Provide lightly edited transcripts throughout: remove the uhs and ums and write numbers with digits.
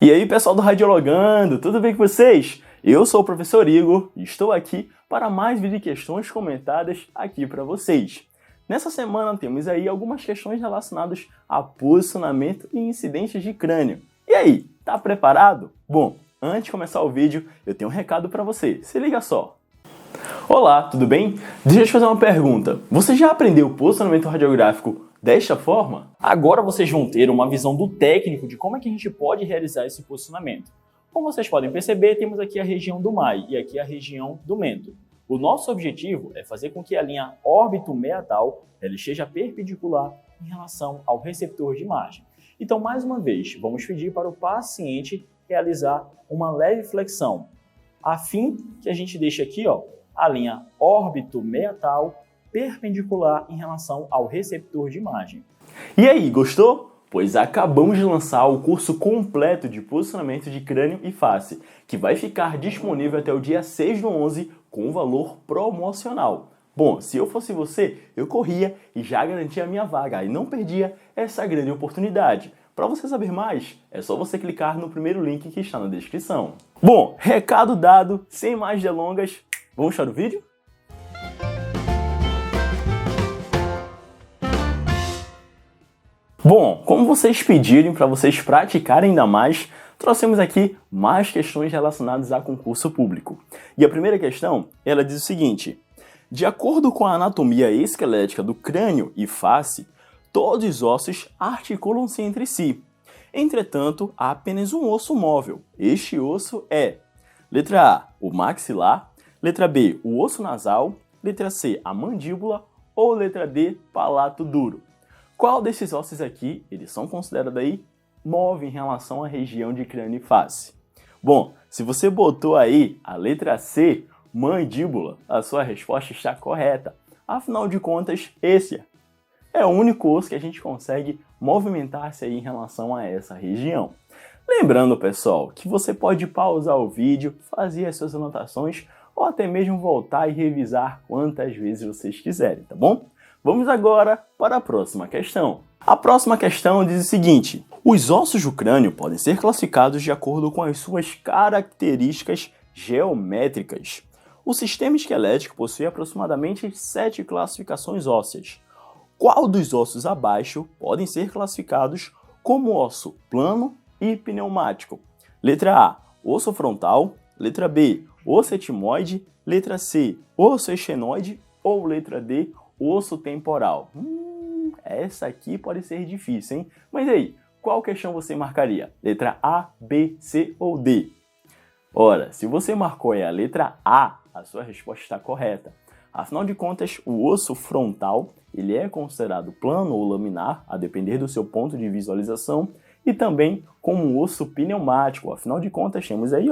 E aí, pessoal do Radiologando, tudo bem com vocês? Eu sou o professor Igor e estou aqui para mais vídeo de questões comentadas aqui para vocês. Nessa semana temos aí algumas questões relacionadas a posicionamento e incidentes de crânio. E aí, tá preparado? Bom, antes de começar o vídeo, eu tenho um recado para você. Se liga só. Olá, tudo bem? Deixa eu te fazer uma pergunta. Você já aprendeu posicionamento radiográfico desta forma? Agora vocês vão ter uma visão do técnico de como é que a gente pode realizar esse posicionamento. Como vocês podem perceber, temos aqui a região do MAI e aqui a região do mento. O nosso objetivo é fazer com que a linha órbito-meatal ela esteja perpendicular em relação ao receptor de imagem. Então, mais uma vez, vamos pedir para o paciente realizar uma leve flexão, a fim que a gente deixe aqui a linha órbito-meatal perpendicular em relação ao receptor de imagem. E aí, gostou? Pois acabamos de lançar o curso completo de posicionamento de crânio e face, que vai ficar disponível até o dia 6/11 com valor promocional. Bom, se eu fosse você, eu corria e já garantia a minha vaga e não perdia essa grande oportunidade. Para você saber mais, é só você clicar no primeiro link que está na descrição. Bom, recado dado, sem mais delongas, vamos para o vídeo? Bom, como vocês pediram para vocês praticarem ainda mais, trouxemos aqui mais questões relacionadas a concurso público. E a primeira questão, ela diz o seguinte: de acordo com a anatomia esquelética do crânio e face, todos os ossos articulam-se entre si. Entretanto, há apenas um osso móvel. Este osso é: letra A, o maxilar, letra B, o osso nasal, letra C, a mandíbula ou letra D, palato duro. Qual desses ossos aqui, eles são considerados aí, move em relação à região de crânio e face? Bom, se você botou aí a letra C, mandíbula, a sua resposta está correta. Afinal de contas, esse é o único osso que a gente consegue movimentar-se aí em relação a essa região. Lembrando, pessoal, que você pode pausar o vídeo, fazer as suas anotações ou até mesmo voltar e revisar quantas vezes vocês quiserem, tá bom? Vamos agora para a próxima questão. A próxima questão diz o seguinte: os ossos do crânio podem ser classificados de acordo com as suas características geométricas. O sistema esquelético possui aproximadamente 7 classificações ósseas. Qual dos ossos abaixo podem ser classificados como osso plano e pneumático? Letra A, osso frontal, letra B, osso etmoide, letra C, osso esfenoide ou letra D, osso temporal. Essa aqui pode ser difícil, hein? Mas aí, qual questão você marcaria? Letra A, B, C ou D? Ora, se você marcou a letra A, a sua resposta está correta. Afinal de contas, o osso frontal ele é considerado plano ou laminar, a depender do seu ponto de visualização, e também como um osso pneumático. Afinal de contas, temos aí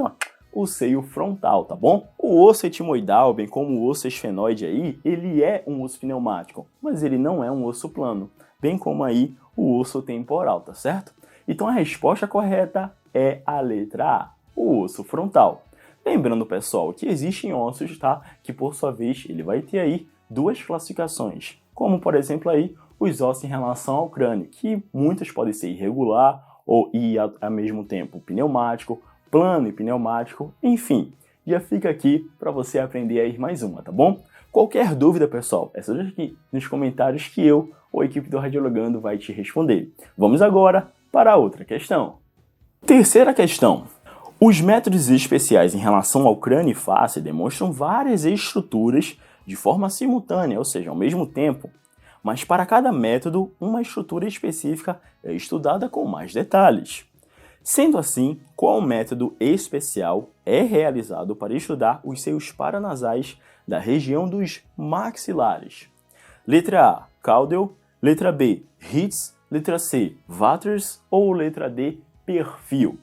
o seio frontal, tá bom? O osso etimoidal, bem como o osso esfenoide aí, ele é um osso pneumático, mas ele não é um osso plano, bem como aí o osso temporal, tá certo? Então a resposta correta é a letra A, o osso frontal. Lembrando, pessoal, que existem ossos, tá? Que por sua vez ele vai ter aí duas classificações, como por exemplo aí os ossos em relação ao crânio, que muitos podem ser irregular ou ao mesmo tempo pneumático, plano e pneumático, enfim, já fica aqui para você aprender aí mais uma, tá bom? Qualquer dúvida, pessoal, é só deixar aqui nos comentários que eu ou a equipe do Radiologando vai te responder. Vamos agora para a outra questão. Terceira questão. Os métodos especiais em relação ao crânio e face demonstram várias estruturas de forma simultânea, ou seja, ao mesmo tempo, mas para cada método, uma estrutura específica é estudada com mais detalhes. Sendo assim, qual método especial é realizado para estudar os seios paranasais da região dos maxilares? Letra A, Caldwell, letra B, Ritz, letra C, Watters ou letra D, Perfil?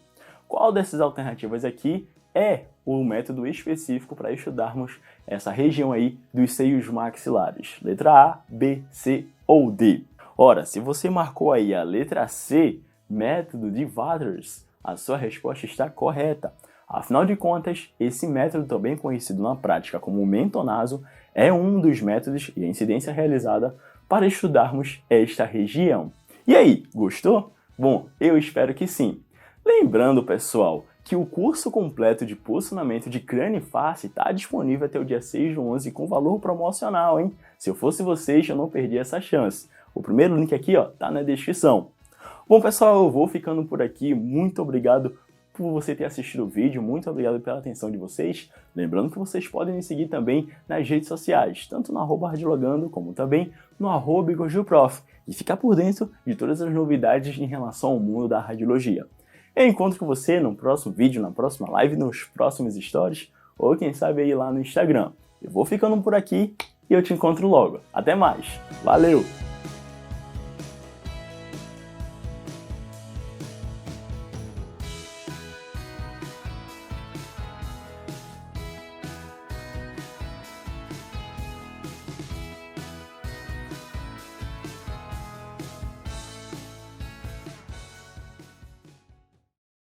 Qual dessas alternativas aqui é o método específico para estudarmos essa região aí dos seios maxilares? Letra A, B, C ou D? Ora, se você marcou aí a letra C, método de Watters, a sua resposta está correta. Afinal de contas, esse método, também conhecido na prática como mentonaso, é um dos métodos e a incidência realizada para estudarmos esta região. E aí, gostou? Bom, eu espero que sim. Lembrando, pessoal, que o curso completo de posicionamento de crânio e face está disponível até o dia 6/11 com valor promocional, hein? Se eu fosse vocês, eu não perdia essa chance. O primeiro link aqui, ó, tá na descrição. Bom, pessoal, eu vou ficando por aqui. Muito obrigado por você ter assistido o vídeo, muito obrigado pela atenção de vocês. Lembrando que vocês podem me seguir também nas redes sociais, tanto no @hardlogando, como também no @igorgilprof, e ficar por dentro de todas as novidades em relação ao mundo da radiologia. Eu encontro com você no próximo vídeo, na próxima live, nos próximos stories, ou quem sabe aí lá no Instagram. Eu vou ficando por aqui e eu te encontro logo. Até mais. Valeu!